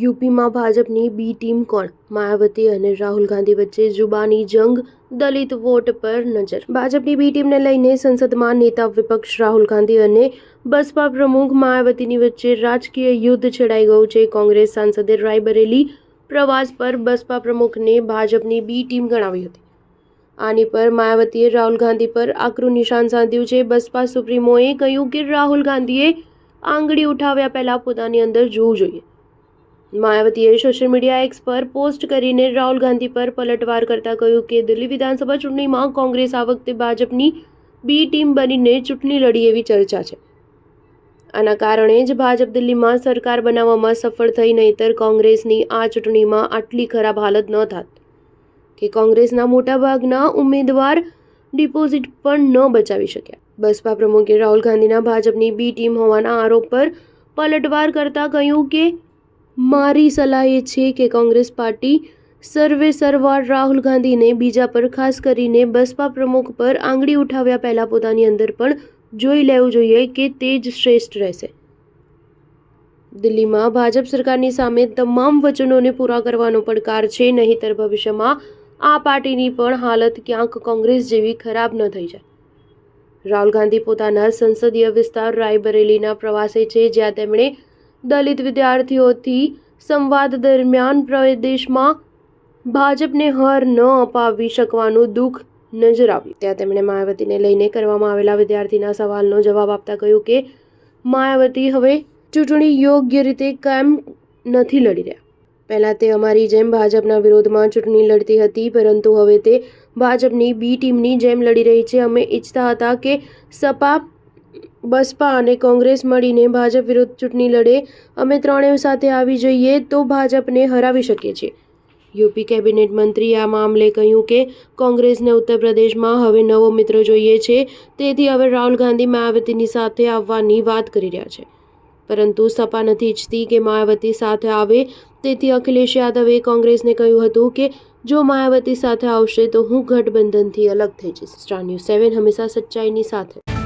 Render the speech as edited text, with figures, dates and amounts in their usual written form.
યુપીમાં ભાજપની બી ટીમ કોણ? માયાવતી અને રાહુલ ગાંધી વચ્ચે જુબાની જંગ, દલિત વોટ પર નજર. ભાજપની બી ટીમને લઈને સંસદમાં નેતા વિપક્ષ રાહુલ ગાંધી અને બસપા પ્રમુખ માયાવતીની વચ્ચે રાજકીય યુદ્ધ છેડાઈ ગયું છે. કોંગ્રેસ સાંસદે રાયબરેલી પ્રવાસ પર બસપા પ્રમુખને ભાજપની બી ટીમ ગણાવી હતી. આની પર માયાવતીએ રાહુલ ગાંધી પર આકરું નિશાન સાધ્યું છે. બસપા સુપ્રીમોએ કહ્યું કે રાહુલ ગાંધીએ આંગળી ઉઠાવ્યા પહેલા પોતાની અંદર જોવું જોઈએ. માયાવતીએ સોશિયલ મીડિયા એક્સ પર પોસ્ટ કરીને રાહુલ ગાંધી પર પલટવાર કરતા કહ્યું કે દિલ્હી વિધાનસભા ચૂંટણીમાં કોંગ્રેસ આ વખતે ભાજપની બી ટીમ બનીને ચૂંટણી લડી એવી ચર્ચા છે. આના કારણે જ ભાજપ દિલ્હીમાં સરકાર બનાવવામાં સફળ થઈ, નહીંતર કોંગ્રેસની આ ચૂંટણીમાં આટલી ખરાબ હાલત ન થાત કે કોંગ્રેસના મોટાભાગના ઉમેદવાર ડિપોઝિટ પણ ન બચાવી શક્યા. બસપા પ્રમુખે રાહુલ ગાંધીના ભાજપની બી ટીમ હોવાના આરોપ પર પલટવાર કરતા કહ્યું કે મારી સલાહ એ છે કે કોંગ્રેસ પાર્ટી સર્વે સર્વાર રાહુલ ગાંધીને બીજા પર, ખાસ કરીને બસપા પ્રમુખ પર આંગળી ઉઠાવ્યા પહેલા પોતાની અંદર પણ જોઈ લેવું જોઈએ કે તે જ શ્રેષ્ઠ રહેશે. દિલ્હીમાં ભાજપ સરકારની સામે તમામ વચનોને પૂરા કરવાનો પડકાર છે, નહીંતર ભવિષ્યમાં આ પાર્ટીની પણ હાલત ક્યાંક કોંગ્રેસ જેવી ખરાબ ન થઈ જાય. રાહુલ ગાંધી પોતાના સંસદીય વિસ્તાર રાયબરેલીના પ્રવાસે છે, જ્યાં તેમણે દલિત વિદ્યાર્થીઓથી સંવાદ દરમિયાન પ્રદેશમાં ભાજપને હાર ન અપાવી શકવાનું દુઃખ નજર આવ્યું. ત્યાં તેમણે માયાવતીને લઈને કરવામાં આવેલા વિદ્યાર્થીના સવાલનો જવાબ આપતા કહ્યું કે માયાવતી હવે ચૂંટણી યોગ્ય રીતે કેમ નથી લડી રહ્યા. પહેલાં તે અમારી જેમ ભાજપના વિરોધમાં ચૂંટણી લડતી હતી, પરંતુ હવે તે ભાજપની બી ટીમની જેમ લડી રહી છે. અમે ઈચ્છતા હતા કે સપા, બસપા અને કોંગ્રેસ મળીને ભાજપ વિરુદ્ધ ચૂંટણી લડે. અમે ત્રણેય સાથે આવી જઈએ તો ભાજપને હરાવી શકીએ છીએ. યુપી કેબિનેટ મંત્રીએ આ મામલે કહ્યું કે કોંગ્રેસને ઉત્તર પ્રદેશમાં હવે નવો મિત્ર જોઈએ છે, તેથી હવે રાહુલ ગાંધી માયાવતીની સાથે આવવાની વાત કરી રહ્યા છે. પરંતુ સપા નથી ઈચ્છતી કે માયાવતી સાથે આવે, તેથી અખિલેશ યાદવે કોંગ્રેસને કહ્યું હતું કે જો માયાવતી સાથે આવશે તો હું ગઠબંધનથી અલગ થઈ જઈશ. સ્ટાર ન્યૂઝ 7 હંમેશા સચ્ચાઈની સાથે.